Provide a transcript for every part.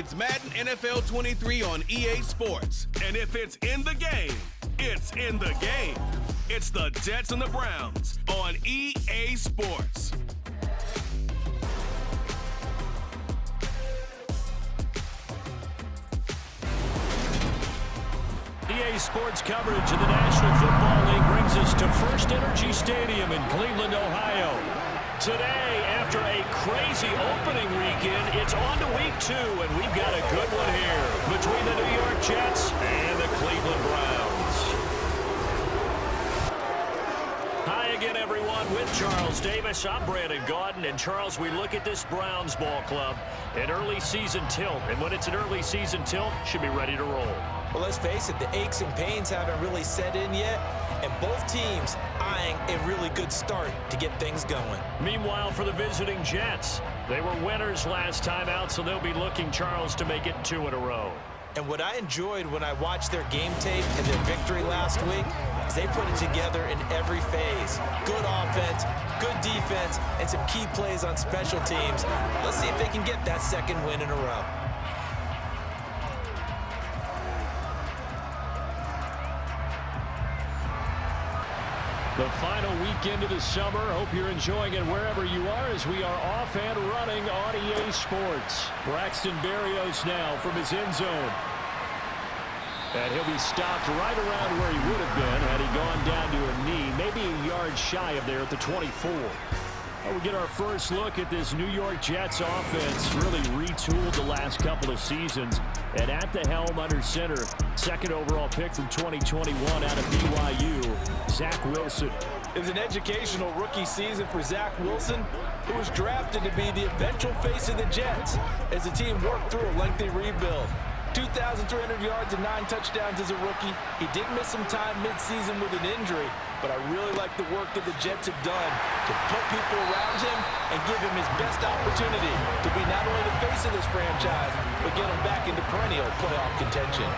It's Madden NFL 23 on EA Sports. And if it's in the game, it's in the game. It's the Jets and the Browns on EA Sports. EA Sports coverage of the National Football League brings us to First Energy Stadium in Cleveland, Ohio. Today, after a crazy opening weekend, it's on to week 2, and we've got a good one here between the New York Jets and the Cleveland Browns. Hi again, everyone, with Charles Davis. I'm Brandon Gaudin, and Charles, we look at this Browns ball club, an early season tilt, and when it's an early season tilt, should be ready to roll. Well, let's face it, the aches and pains haven't really set in yet, and both teams eyeing a really good start to get things going. Meanwhile, for the visiting Jets, they were winners last time out, so they'll be looking, Charles, to make it 2 in a row. And what I enjoyed when I watched their game tape and their victory last week is they put it together in every phase. Good offense, good defense, and some key plays on special teams. Let's see if they can get that second win in a row. The final weekend of the summer. Hope you're enjoying it wherever you are as we are off and running on EA Sports. Braxton Berrios now from his end zone. And he'll be stopped right around where he would have been had he gone down to a knee, maybe a yard shy of there at the 24. We get our first look at this New York Jets offense, really retooled the last couple of seasons. And at the helm under center, second overall pick from 2021 out of BYU, Zach Wilson. It was an educational rookie season for Zach Wilson, who was drafted to be the eventual face of the Jets as the team worked through a lengthy rebuild. 2,300 yards and 9 touchdowns as a rookie. He did miss some time midseason with an injury, but I really like the work that the Jets have done to put people around him and give him his best opportunity to be not only the face of this franchise, but get him back into perennial playoff contention.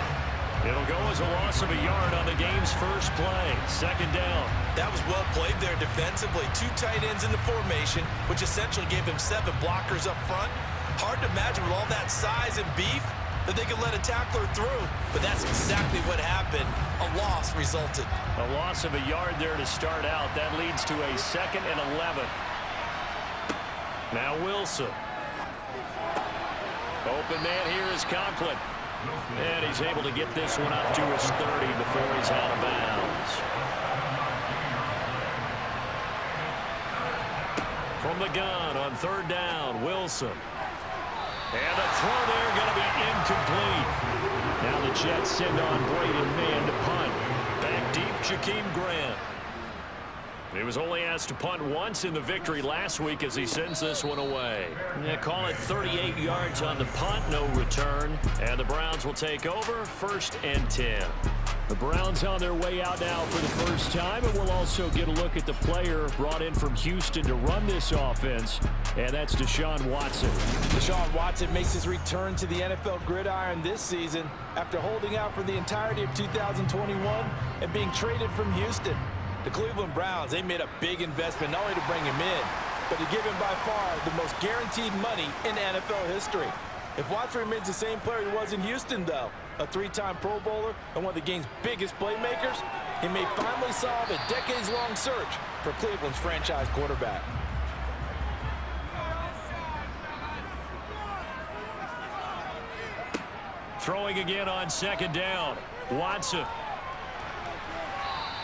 It'll go as a loss of a yard on the game's first play. Second down. That was well played there defensively. 2 tight ends in the formation, which essentially gave him 7 blockers up front. Hard to imagine with all that size and beef that they could let a tackler through, but that's exactly what happened. A loss resulted. A loss of a yard there to start out. That leads to a 2nd and 11. Now Wilson. Open man here is Conklin. And he's able to get this one up to his 30 before he's out of bounds. From the gun on 3rd down, Wilson. And the throw there going to be incomplete. Now the Jets send on Braden Mann to punt. Back deep, Jakeem Grant. He was only asked to punt once in the victory last week as he sends this one away. Yeah, call it 38 yards on the punt, no return. And the Browns will take over, 1st and 10. The Browns on their way out now for the first time, and we'll also get a look at the player brought in from Houston to run this offense, and that's Deshaun Watson. Deshaun Watson makes his return to the NFL gridiron this season after holding out for the entirety of 2021 and being traded from Houston. The Cleveland Browns, they made a big investment not only to bring him in, but to give him by far the most guaranteed money in NFL history. If Watson remains the same player he was in Houston, though, a 3-time Pro Bowler and one of the game's biggest playmakers, he may finally solve a decades-long search for Cleveland's franchise quarterback. Throwing again on 2nd down. Watson.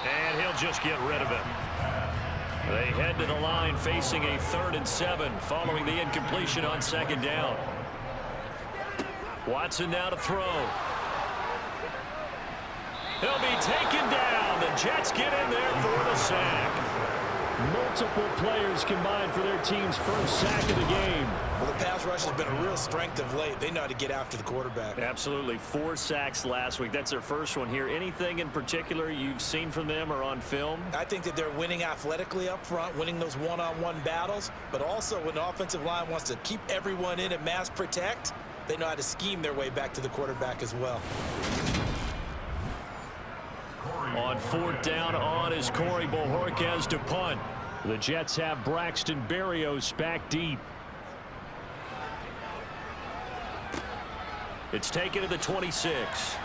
And he'll just get rid of it. They head to the line facing a 3rd and 7 following the incompletion on 2nd down. Watson now to throw. He'll be taken down. The Jets get in there for the sack. Multiple players combined for their team's first sack of the game. Well, the pass rush has been a real strength of late. They know how to get after the quarterback. Absolutely. 4 sacks last week. That's their first one here. Anything in particular you've seen from them or on film? I think that they're winning athletically up front, winning those one-on-one battles, but also when the offensive line wants to keep everyone in and mass protect, they know how to scheme their way back to the quarterback as well. On 4th down on is Corey Bojorquez to punt. The Jets have Braxton Berrios back deep. It's taken to the 26.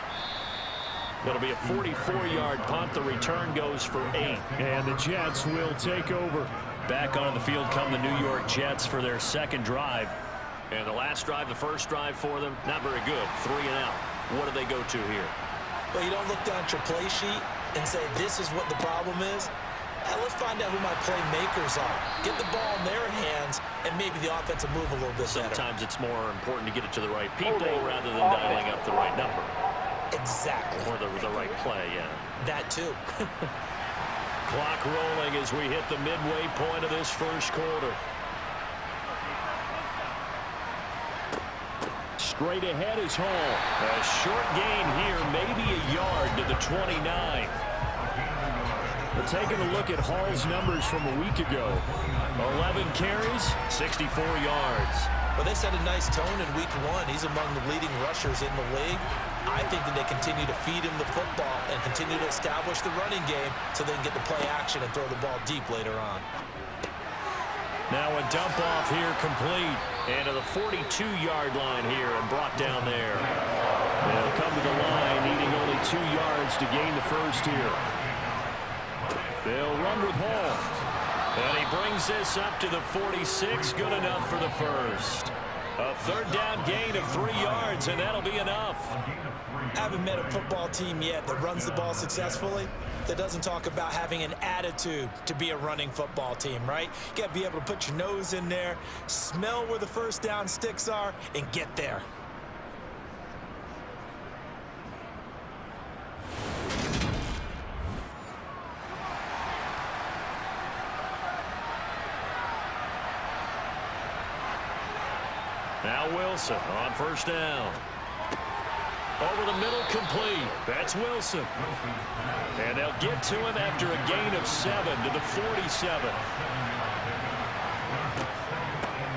It'll be a 44-yard punt. The return goes for 8. And the Jets will take over. Back on the field come the New York Jets for their second drive. And the last drive, the first drive for them, not very good. 3 and out. What do they go to here? Well, you don't look down at your play sheet and say, this is what the problem is. Let's find out who my playmakers are. Get the ball in their hands, and maybe the offense will move a little bit better. Sometimes it's more important to get it to the right people rather than dialing up the right number. Exactly. Or the right play, yeah. That too. Clock rolling as we hit the midway point of this first quarter. Straight ahead is Hall. A short gain here, maybe a yard to the 29. But taking a look at Hall's numbers from a week ago. 11 carries, 64 yards. Well, they set a nice tone in week 1. He's among the leading rushers in the league. I think that they continue to feed him the football and continue to establish the running game so they can get the play action and throw the ball deep later on. Now a dump off here complete. And to the 42-yard line here and brought down there. They'll come to the line needing only 2 yards to gain the first here. They'll run with Hall. And he brings this up to the 46. Good enough for the first. A third down gain of 3 yards, and that'll be enough. I haven't met a football team yet that runs the ball successfully that doesn't talk about having an attitude to be a running football team, right? You got to be able to put your nose in there, smell where the first down sticks are, and get there. Now Wilson on first down. Over the middle, complete. That's Wilson. And they'll get to him after a gain of 7 to the 47.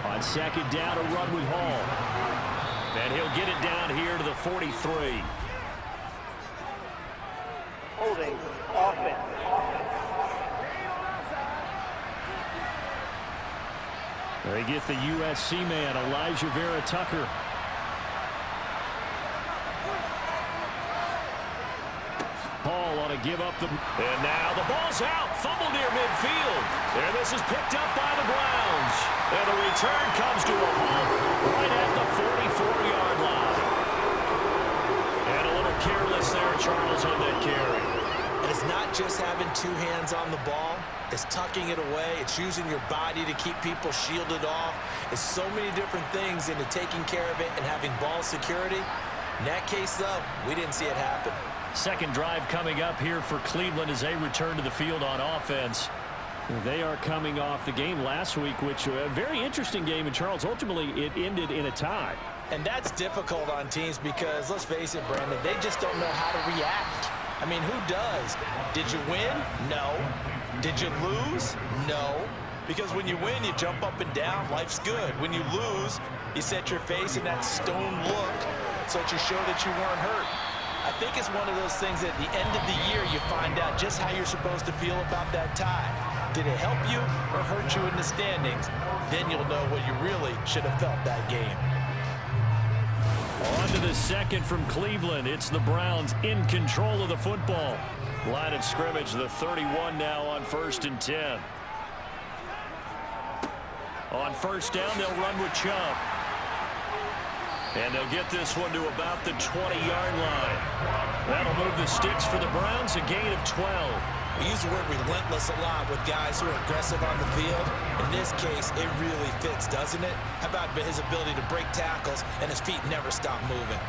On second down, a run with Hall. And he'll get it down here to the 43. Holding offense. They get the USC man, Elijah Vera Tucker. Hall on a give up the... And now the ball's out. Fumble near midfield. And this is picked up by the Browns. And the return comes to a halt right at the 44-yard line. And a little careless there, Charles, on that carry. And it's not just having 2 hands on the ball. It's tucking it away. It's using your body to keep people shielded off. It's so many different things into taking care of it and having ball security. In that case, though, we didn't see it happen. Second drive coming up here for Cleveland as they return to the field on offense. They are coming off the game last week, which was a very interesting game, and Charles, ultimately it ended in a tie. And that's difficult on teams because, let's face it, Brandon, they just don't know how to react. I mean, who does? Did you win? No. Did you lose? No. Because when you win, you jump up and down. Life's good. When you lose, you set your face in that stone look so that you show that you weren't hurt. I think it's one of those things that at the end of the year you find out just how you're supposed to feel about that tie. Did it help you or hurt you in the standings? Then you'll know what you really should have felt that game. On to the second from Cleveland. It's the Browns in control of the football. Line of scrimmage, the 31 now on 1st and 10. On first down, they'll run with Chubb. And they'll get this one to about the 20-yard line. That'll move the sticks for the Browns, a gain of 12. We use the word relentless a lot with guys who are aggressive on the field. In this case, it really fits, doesn't it? How about his ability to break tackles and his feet never stop moving?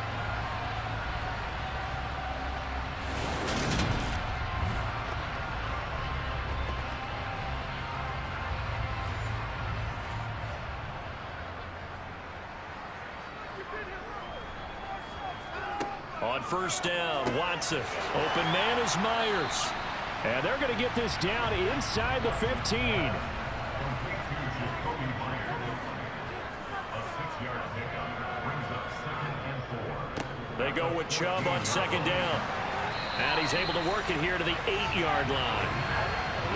On first down, Watson. Open man is Myers. And they're going to get this down inside the 15. They go with Chubb on second down. And he's able to work it here to the 8-yard line.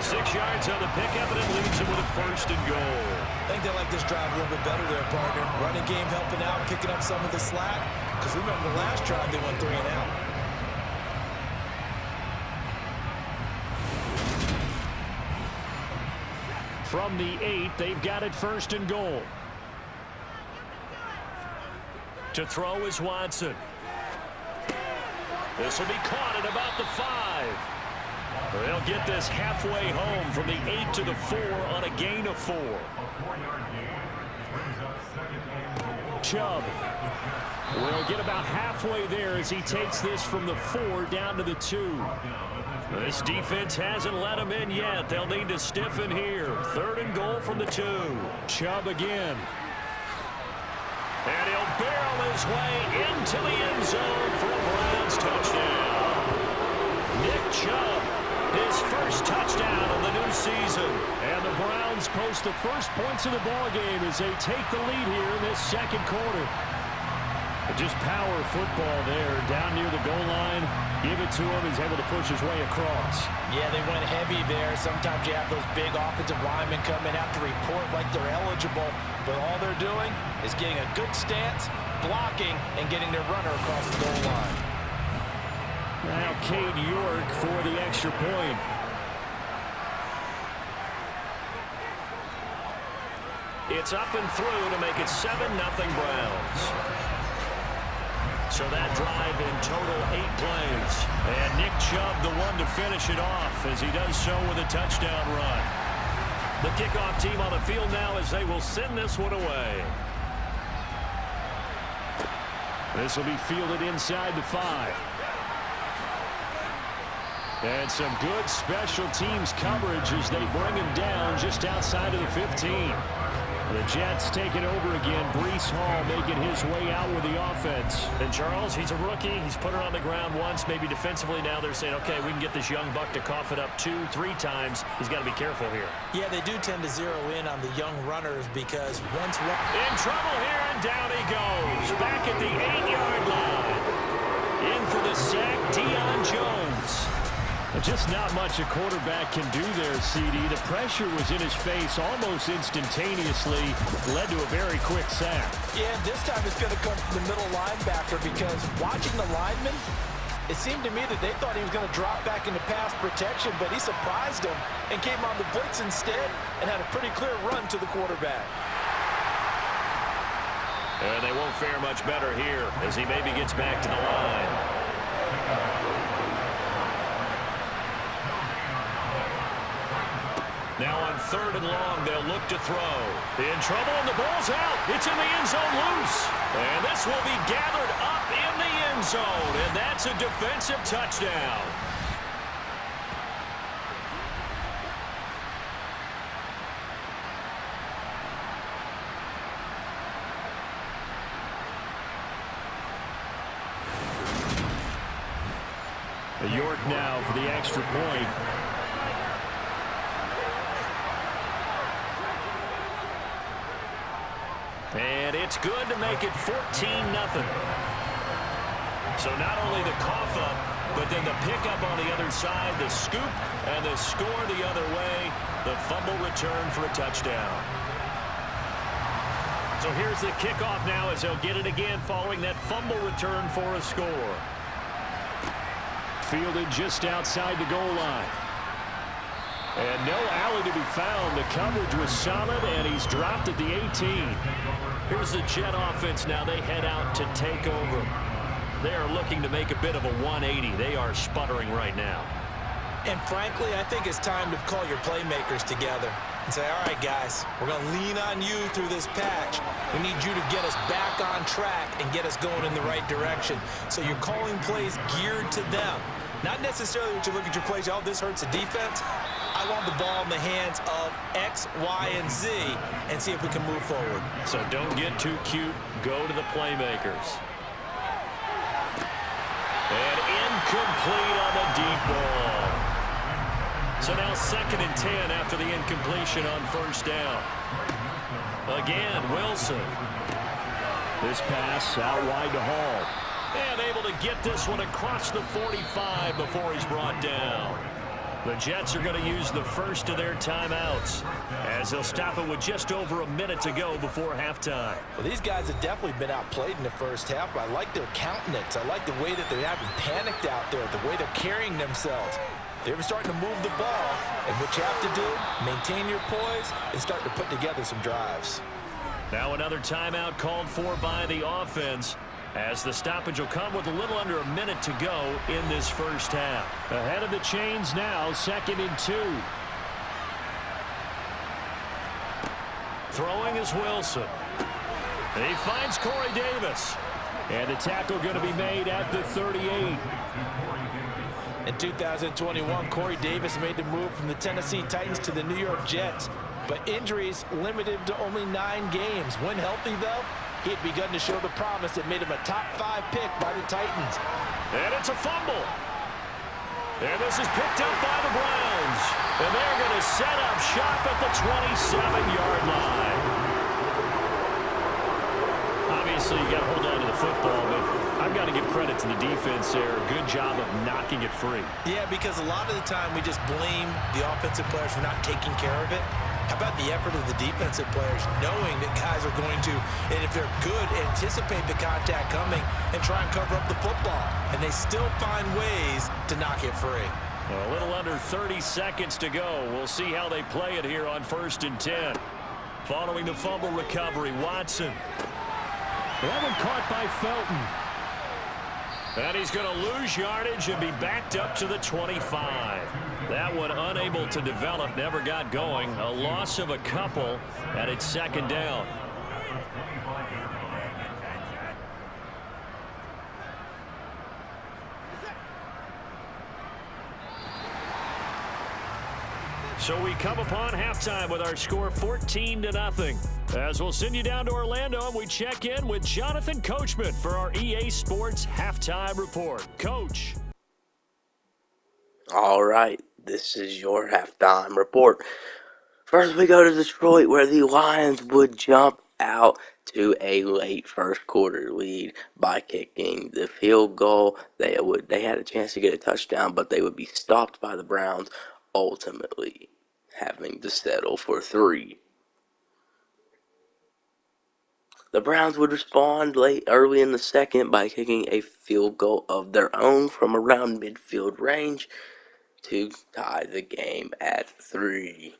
6 yards on the pickup, and it leaves him with a first and goal. I think they like this drive a little bit better there, partner. Running game helping out, picking up some of the slack. because remember the last drive they went 3 and out. From the 8, they've got it 1st and goal. To throw is Watson. This will be caught at about the 5. They'll get this halfway home from the 8 to the 4 on a gain of 4. Chubb will get about halfway there as he takes this from the 4 down to the 2. This defense hasn't let him in yet. They'll need to stiffen here. 3rd and goal from the 2. Chubb again. And he'll barrel his way into the end zone for a Browns touchdown. Nick Chubb, his first touchdown of the new season. And the Browns post the first points of the ballgame as they take the lead here in this 2nd quarter. Just power football there down near the goal line. Give it to him. He's able to push his way across. Yeah, they went heavy there. Sometimes you have those big offensive linemen come in, have to report like they're eligible. But all they're doing is getting a good stance, blocking, and getting their runner across the goal line. Now Cade York for the extra point. It's up and through to make it 7-0 Browns. So that drive in total 8 plays. And Nick Chubb the one to finish it off as he does so with a touchdown run. The kickoff team on the field now as they will send this one away. This will be fielded inside the 5. And some good special teams coverage as they bring him down just outside of the 15. The Jets take it over again. Breece Hall making his way out with the offense. And Charles, he's a rookie. He's put it on the ground once, maybe defensively. Now they're saying, okay, we can get this young buck to cough it up 2, 3 times. He's got to be careful here. Yeah, they do tend to zero in on the young runners because once one... In trouble here, and down he goes. Back at the 8-yard line. In for the sack, Deion Jones. Just not much a quarterback can do there, CD. The pressure was in his face almost instantaneously, led to a very quick sack. Yeah, this time it's going to come from the middle linebacker because watching the lineman, it seemed to me that they thought he was going to drop back into pass protection, but he surprised him and came on the blitz instead and had a pretty clear run to the quarterback. And they won't fare much better here as he maybe gets back to the line. Now on 3rd and long, they'll look to throw. In trouble, and the ball's out. It's in the end zone loose. And this will be gathered up in the end zone, and that's a defensive touchdown. York now for the extra point. And it's good to make it 14-0. So not only the cough up, but then the pickup on the other side, the scoop, and the score the other way, the fumble return for a touchdown. So here's the kickoff now as they'll get it again following that fumble return for a score. Fielded just outside the goal line. And no alley to be found. The coverage was solid, and he's dropped at the 18. Here's the Jet offense now. They head out to take over. They are looking to make a bit of a 180. They are sputtering right now. And frankly, I think it's time to call your playmakers together and say, all right, guys, we're going to lean on you through this patch. We need you to get us back on track and get us going in the right direction. So you're calling plays geared to them. Not necessarily what you look at your plays, oh, this hurts the defense. I want the ball in the hands of X, Y, and Z and see if we can move forward. So don't get too cute. Go to the playmakers. And incomplete on the deep ball. So now 2nd and 10 after the incompletion on 1st down. Again, Wilson. This pass out wide to Hall. And able to get this one across the 45 before he's brought down. The Jets are going to use the first of their timeouts as they'll stop it with just over a minute to go before halftime. Well, these guys have definitely been outplayed in the first half, but I like their countenance. I like the way that they're having panicked out there, the way they're carrying themselves. They're starting to move the ball, and what you have to do, maintain your poise and start to put together some drives. Now another timeout called for by the offense, as the stoppage will come with a little under a minute to go in this first half. Ahead of the chains now, 2nd and 2. Throwing is Wilson. He finds Corey Davis. And the tackle going to be made at the 38. In 2021, Corey Davis made the move from the Tennessee Titans to the New York Jets, but injuries limited him to only 9 games. When healthy, though, he had begun to show the promise that made him a top 5 pick by the Titans. And it's a fumble. And this is picked up by the Browns. And they're going to set up shop at the 27-yard line. Obviously, you got to hold on to the football, but I've got to give credit to the defense there. Good job of knocking it free. Yeah, because a lot of the time we just blame the offensive players for not taking care of it. How about the effort of the defensive players knowing that guys are going to, and if they're good, anticipate the contact coming and try and cover up the football. And they still find ways to knock it free. A little under 30 seconds to go. We'll see how they play it here on 1st and 10. Following the fumble recovery, Watson. That one caught by Felton. And he's going to lose yardage and be backed up to the 25. That one unable to develop, never got going. A loss of a couple, and it's 2nd down. So we come upon halftime with our score 14-0. As we'll send you down to Orlando and we check in with Jonathan Coachman for our EA Sports Halftime Report. Coach. All right, this is your halftime report. First, we go to Detroit, where the Lions would jump out to a late first quarter lead by kicking the field goal. They had a chance to get a touchdown, but they would be stopped by the Browns, ultimately having to settle for 3. The Browns would respond early in the second by kicking a field goal of their own from around midfield range to tie the game at 3.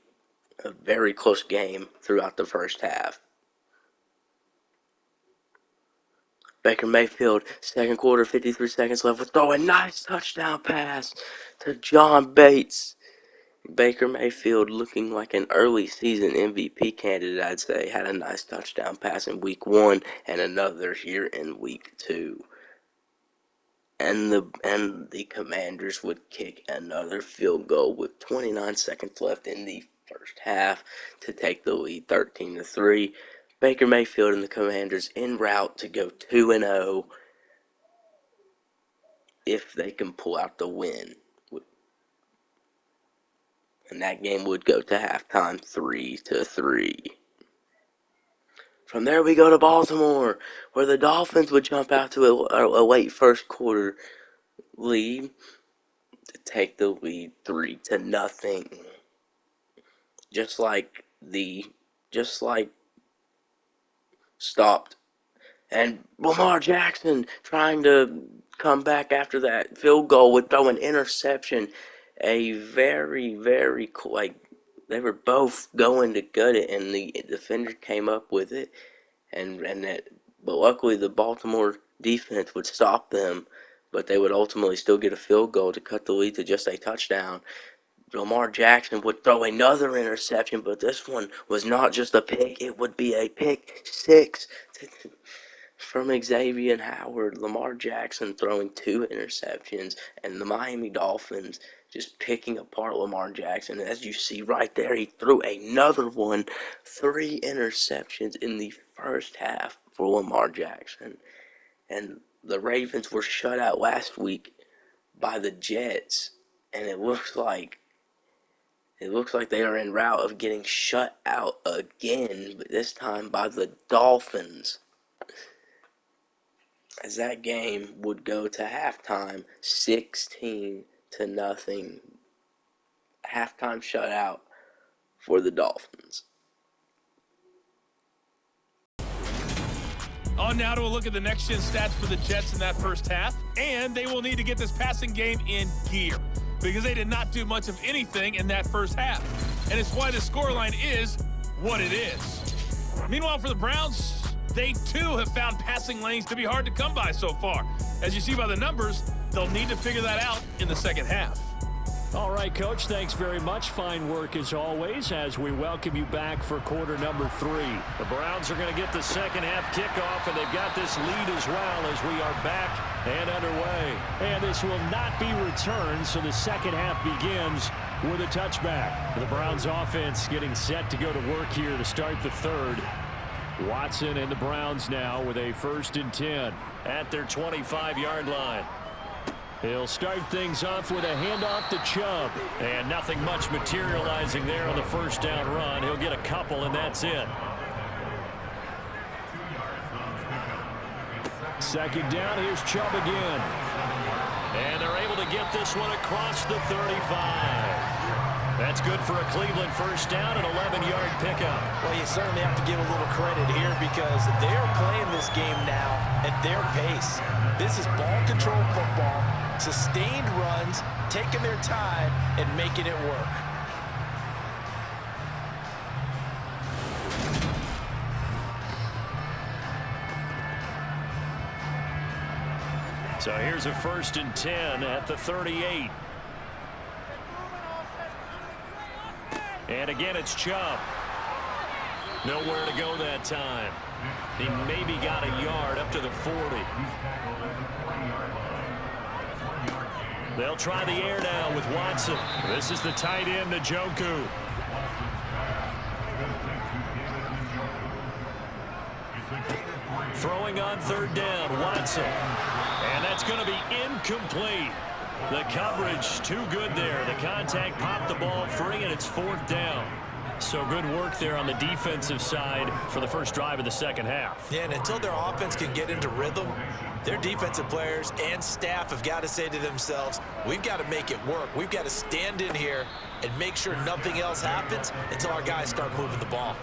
A very close game throughout the first half. Baker Mayfield, second quarter, 53 seconds left, would throw a nice touchdown pass to John Bates. Baker Mayfield, looking like an early season MVP candidate, I'd say, had a nice touchdown pass in week 1 and another here in week 2. And the Commanders would kick another field goal with 29 seconds left in the first half to take the lead 13-3. Baker Mayfield and the Commanders en route to go 2-0 if they can pull out the win. And that game would go to halftime 3-3. From there we go to Baltimore, where the Dolphins would jump out to a late first quarter lead to take the lead 3-0. Just like stopped. And Lamar Jackson trying to come back after that field goal would throw an interception. A very, very, they were both going to gut it, and the defender came up with it, but luckily the Baltimore defense would stop them, but they would ultimately still get a field goal to cut the lead to just a touchdown. Lamar Jackson would throw another interception, but this one was not just a pick, it would be a pick 6 from Xavier Howard. Lamar Jackson throwing 2 interceptions, and the Miami Dolphins just picking apart Lamar Jackson. As you see right there, he threw another one. 3 interceptions in the first half for Lamar Jackson. And the Ravens were shut out last week by the Jets, and it looks like they are en route of getting shut out again, but this time by the Dolphins. As that game would go to halftime 16-0. halftime shutout for the Dolphins. On now to a look at the next-gen stats for the Jets in that first half, and they will need to get this passing game in gear because they did not do much of anything in that first half, and it's why the scoreline is what it is. Meanwhile, for the Browns, they too have found passing lanes to be hard to come by so far. As you see by the numbers, they'll need to figure that out in the second half. All right, Coach, thanks very much. Fine work as always as we welcome you back for quarter number 3. The Browns are going to get the second half kickoff, and they've got this lead as well as we are back and underway. And this will not be returned, so the second half begins with a touchback. The Browns offense getting set to go to work here to start the third. Watson and the Browns now with a 1st and 10 at their 25-yard line. He'll start things off with a handoff to Chubb. And nothing much materializing there on the first down run. He'll get a couple, and that's it. Second down, here's Chubb again. And they're able to get this one across the 35. That's good for a Cleveland first down, an 11-yard pickup. Well, you certainly have to give a little credit here because they're playing this game now at their pace. This is ball control football, sustained runs, taking their time, and making it work. So here's a 1st and 10 at the 38. And again, it's Chubb. Nowhere to go that time. He maybe got a yard up to the 40. They'll try the air now with Watson. This is the tight end, Njoku. Throwing on 3rd down, Watson. And that's going to be incomplete. The coverage too good there. The contact popped the ball free, and it's 4th down. So good work there on the defensive side for the first drive of the second half. Yeah, and until their offense can get into rhythm, their defensive players and staff have got to say to themselves, we've got to make it work. We've got to stand in here and make sure nothing else happens until our guys start moving the ball.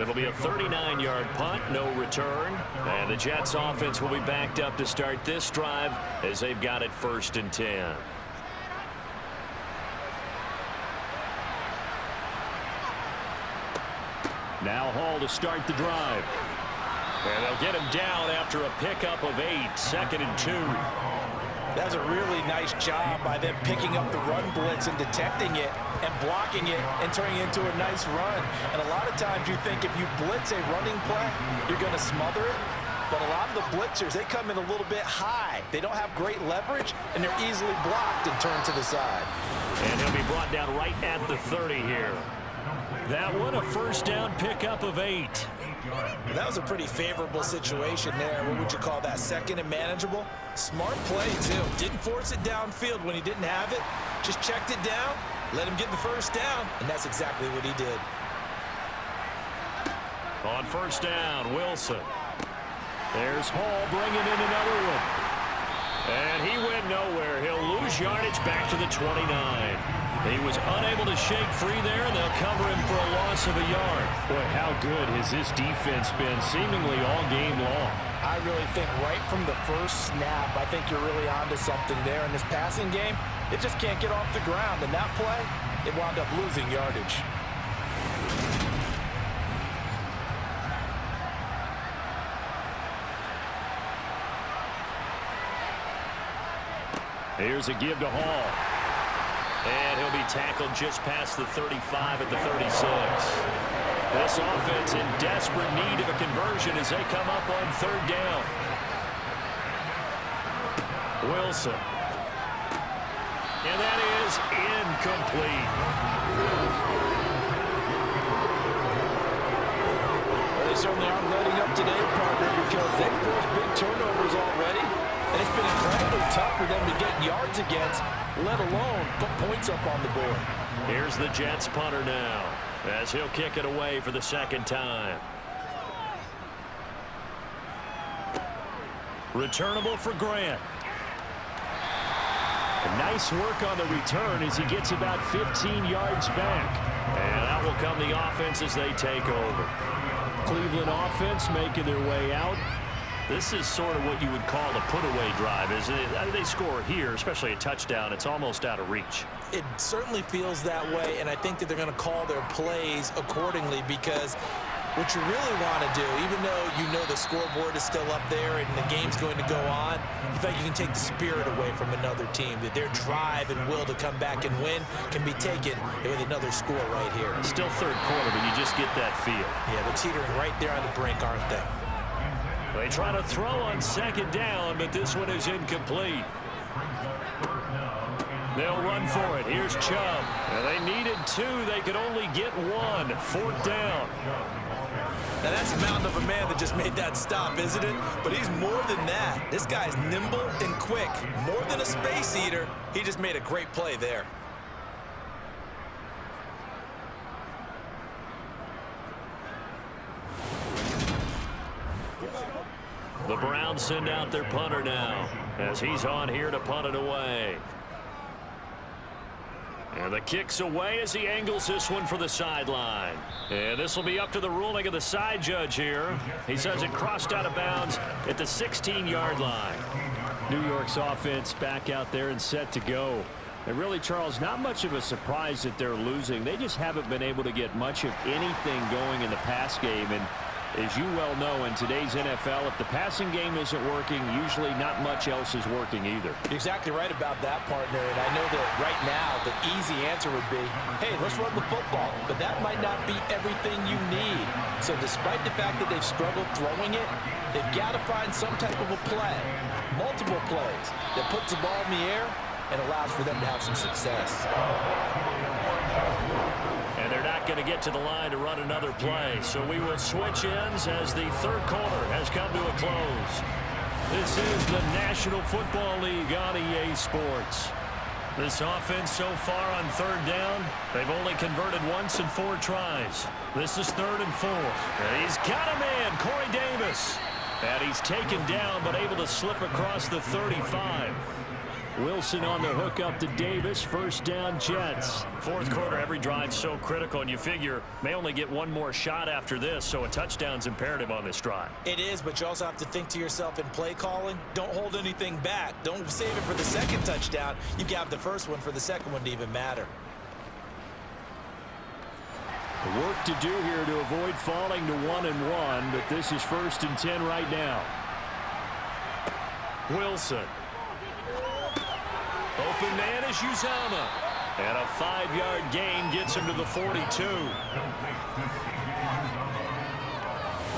It'll be a 39-yard punt, no return. And the Jets offense will be backed up to start this drive as they've got it 1st and 10. Now Hall to start the drive. And they'll get him down after a pickup of 8, 2nd and 2. That's a really nice job by them picking up the run blitz and detecting it and blocking it and turning it into a nice run. And a lot of times you think if you blitz a running play, you're going to smother it. But a lot of the blitzers, they come in a little bit high. They don't have great leverage, and they're easily blocked and turned to the side. And he'll be brought down right at the 30 here. That one, a 1st down pickup of 8. That was a pretty favorable situation there. What would you call that? 2nd and manageable? Smart play, too. Didn't force it downfield when he didn't have it. Just checked it down, let him get the 1st down, and that's exactly what he did. On 1st down, Wilson. There's Hall bringing in another one. And he went nowhere. He'll lose yardage back to the 29. He was unable to shake free there, and they'll cover him for a loss of a yard. Boy, how good has this defense been seemingly all game long? I really think right from the first snap, I think you're really onto something there. In this passing game, it just can't get off the ground. And that play, it wound up losing yardage. Here's a give to Hall. And he'll be tackled just past the 35 at the 36. This offense in desperate need of a conversion as they come up on 3rd down. Wilson. And that is incomplete. Well, they certainly aren't letting up today, partner, because they've forced big turnovers already. And it's been incredibly tough for them to get yards against, let alone put points up on the board. Here's the Jets punter now as he'll kick it away for the 2nd time. Returnable for Grant. Nice work on the return as he gets about 15 yards back. And out will come the offense as they take over. Cleveland offense making their way out. This is sort of what you would call a put-away drive, isn't it? I mean, they score here, especially a touchdown. It's almost out of reach. It certainly feels that way, and I think that they're going to call their plays accordingly, because what you really want to do, even though you know the scoreboard is still up there and the game's going to go on, you think you can take the spirit away from another team, that their drive and will to come back and win can be taken with another score right here. Still third quarter, but you just get that feel. Yeah, they're teetering right there on the brink, aren't they? They try to throw on second down, but this one is incomplete. They'll run for it. Here's Chubb. And they needed two. They could only get one. Fourth down. Now, that's a mountain of a man that just made that stop, isn't it? But he's more than that. This guy's nimble and quick. More than a space eater. He just made a great play there. The Browns send out their punter now as he's on here to punt it away. And the kick's away as he angles this one for the sideline. And this will be up to the ruling of the side judge here. He says it crossed out of bounds at the 16-yard line. New York's offense back out there and set to go. And really, Charles, not much of a surprise that they're losing. They just haven't been able to get much of anything going in the pass game. And as you well know, in today's NFL, if the passing game isn't working, usually not much else is working either. You're exactly right about that, partner. And I know that right now the easy answer would be, hey, let's run the football. But that might not be everything you need. So despite the fact that they've struggled throwing it, they've got to find some type of a play, multiple plays, that puts the ball in the air and allows for them to have some success. And they're not going to get to the line to run another play. So we will switch ends as the third quarter has come to a close. This is the National Football League on EA Sports. This offense so far on third down, they've only converted once in 4 tries. This is 3rd and 4. And he's got a man, Corey Davis. And he's taken down but able to slip across the 35. Wilson on the hook up to Davis. First down, Jets. Fourth quarter, every drive's so critical, and you figure may only get one more shot after this, so a touchdown's imperative on this drive. It is, but you also have to think to yourself in play calling, don't hold anything back. Don't save it for the second touchdown. You got the first one for the second one to even matter. Work to do here to avoid falling to 1-1, but this is 1st and 10 right now. Wilson. Open man is Uzama. And a 5-yard gain gets him to the 42.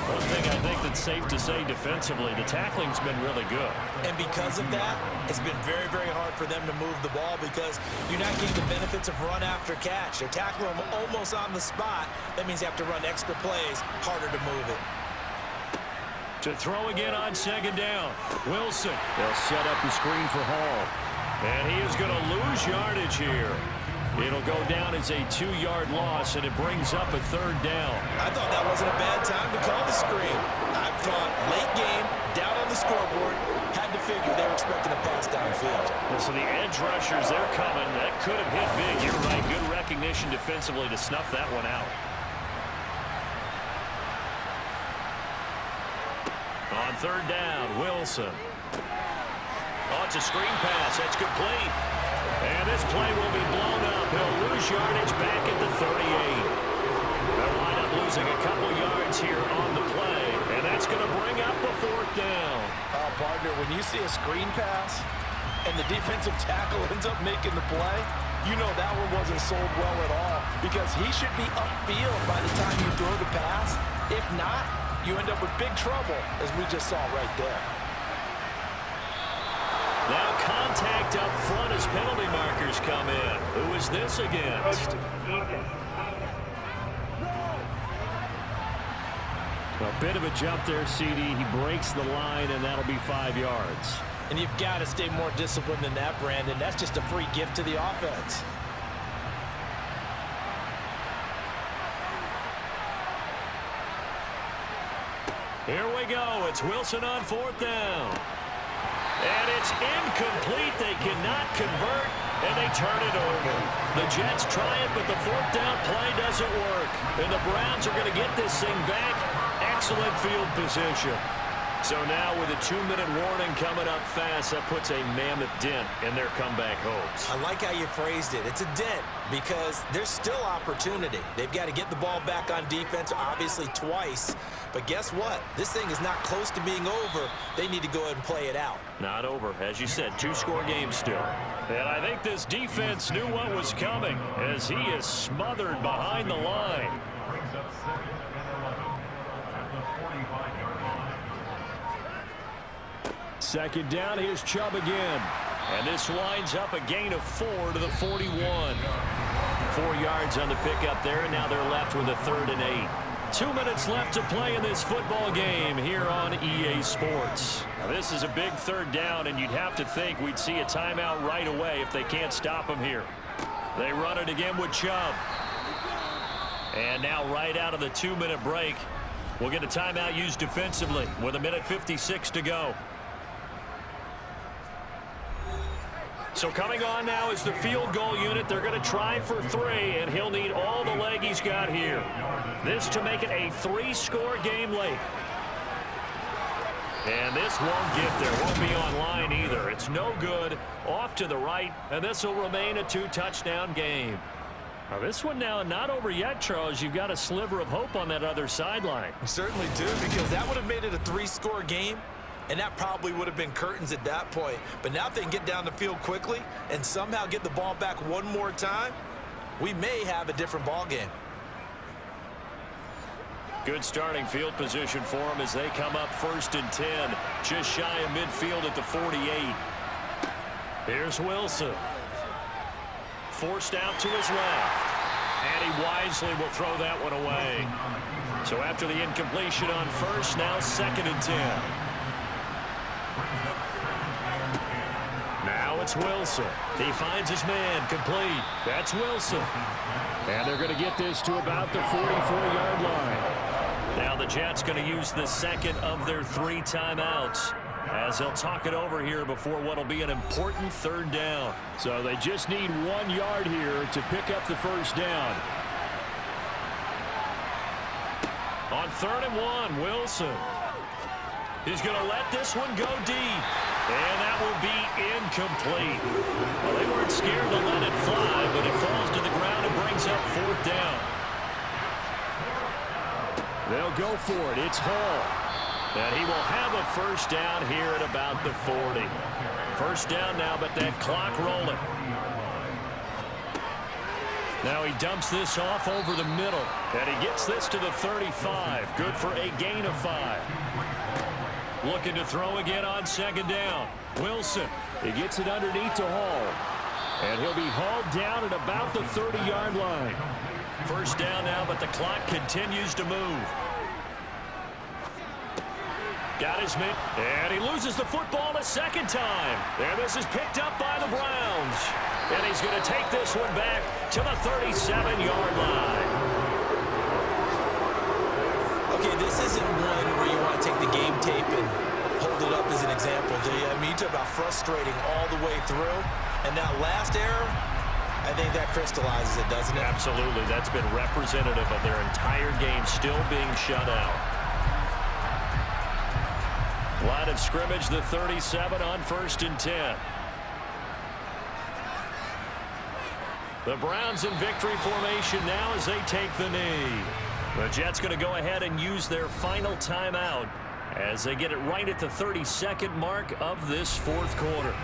One thing I think that's safe to say defensively, the tackling's been really good. And because of that, it's been very, very hard for them to move the ball because you're not getting the benefits of run after catch. They're tackling them almost on the spot. That means you have to run extra plays, harder to move it. To throw again on second down. Wilson. They'll set up the screen for Hall. And he is going to lose yardage here. It'll go down as a 2-yard loss, and it brings up a 3rd down. I thought that wasn't a bad time to call the screen. I thought late game, down on the scoreboard, had to figure they were expecting a pass downfield. Well, so the edge rushers, they're coming. That could have hit big. You're right. Good recognition defensively to snuff that one out. On 3rd down, Wilson. Oh, it's a screen pass. That's complete. And this play will be blown up. He'll lose yardage back at the 38. They'll wind up losing a couple yards here on the play. And that's going to bring up a 4th down. Oh, partner, when you see a screen pass and the defensive tackle ends up making the play, you know that one wasn't sold well at all because he should be upfield by the time you throw the pass. If not, you end up with big trouble, as we just saw right there. Now contact up front as penalty markers come in. Who is this against? A bit of a jump there, CD. He breaks the line, and that'll be 5 yards. And you've got to stay more disciplined than that, Brandon. That's just a free gift to the offense. Here we go. It's Wilson on 4th down. And it's incomplete. They cannot convert, and they turn it over. The Jets try it, but the fourth down play doesn't work. And the Browns are going to get this thing back. Excellent field position. So now with a 2-minute warning coming up fast, that puts a mammoth dent in their comeback hopes. I like how you phrased it. It's a dent because there's still opportunity. They've got to get the ball back on defense, obviously twice. But guess what? This thing is not close to being over. They need to go ahead and play it out. Not over. As you said, 2-score game still. And I think this defense knew what was coming as he is smothered behind the line. Second down, here's Chubb again. And this winds up a gain of 4 to the 41. 4 yards on the pickup there, and now they're left with a 3rd and 8. 2 minutes left to play in this football game here on EA Sports. Now, this is a big 3rd down, and you'd have to think we'd see a timeout right away if they can't stop him here. They run it again with Chubb. And now right out of the 2-minute break, we'll get a timeout used defensively with 1:56 to go. So coming on now is the field goal unit. They're going to try for 3, and he'll need all the leg he's got here. This to make it a 3-score game late. And this won't get there. Won't be online either. It's no good. Off to the right, and this will remain a 2-touchdown game. Now this one now not over yet, Charles. You've got a sliver of hope on that other sideline. We certainly do, because that would have made it a 3-score game. And that probably would have been curtains at that point. But now if they can get down the field quickly and somehow get the ball back one more time, we may have a different ball game. Good starting field position for them as they come up 1st and 10. Just shy of midfield at the 48. Here's Wilson. Forced out to his left. And he wisely will throw that one away. So after the incompletion on 1st, now 2nd and 10. Now it's Wilson. He finds his man complete. That's Wilson. And they're going to get this to about the 44-yard line. Now the Jets going to use the second of their 3 timeouts as they'll talk it over here before what will be an important 3rd down. So they just need 1 yard here to pick up the 1st down. On 3rd and 1, Wilson. He's going to let this one go deep. And that will be incomplete. Well, they weren't scared to let it fly, but it falls to the ground and brings up 4th down. They'll go for it. It's Hall. And he will have a 1st down here at about the 40. 1st down now, but that clock rolling. Now he dumps this off over the middle. And he gets this to the 35. Good for a gain of 5. Looking to throw again on 2nd down. Wilson. He gets it underneath to Hall. And he'll be hauled down at about the 30-yard line. 1st down now, but the clock continues to move. Got his man. And he loses the football a 2nd time. And this is picked up by the Browns. And he's going to take this one back to the 37-yard line. Okay, this isn't one where you want to take the game tape and hold it up as an example, do you? I mean, you talk about frustrating all the way through. And that last error, I think that crystallizes it, doesn't it? Absolutely. That's been representative of their entire game still being shut out. Line of scrimmage, the 37 on 1st and 10. The Browns in victory formation now as they take the knee. The Jets going to go ahead and use their final timeout as they get it right at the 32nd mark of this 4th quarter.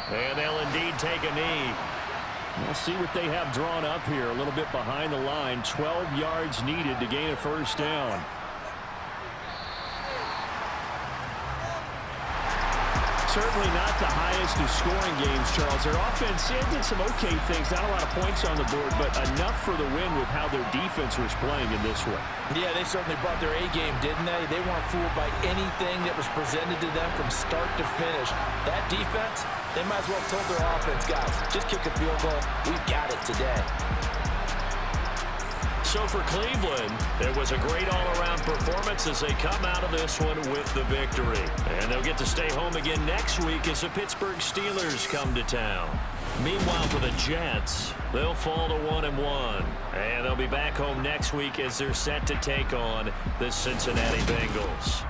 And they'll indeed take a knee. We'll see what they have drawn up here. A little bit behind the line. 12 yards needed to gain a 1st down. Certainly not the highest of scoring games, Charles. Their offense did some okay things. Not a lot of points on the board, but enough for the win with how their defense was playing in this one. Yeah, they certainly brought their A-game, didn't they? They weren't fooled by anything that was presented to them from start to finish. That defense, they might as well have told their offense, guys, just kick a field goal. We've got it today. So for Cleveland, it was a great all-around performance as they come out of this one with the victory. And they'll get to stay home again next week as the Pittsburgh Steelers come to town. Meanwhile, for the Jets, they'll fall to 1-1. And they'll be back home next week as they're set to take on the Cincinnati Bengals.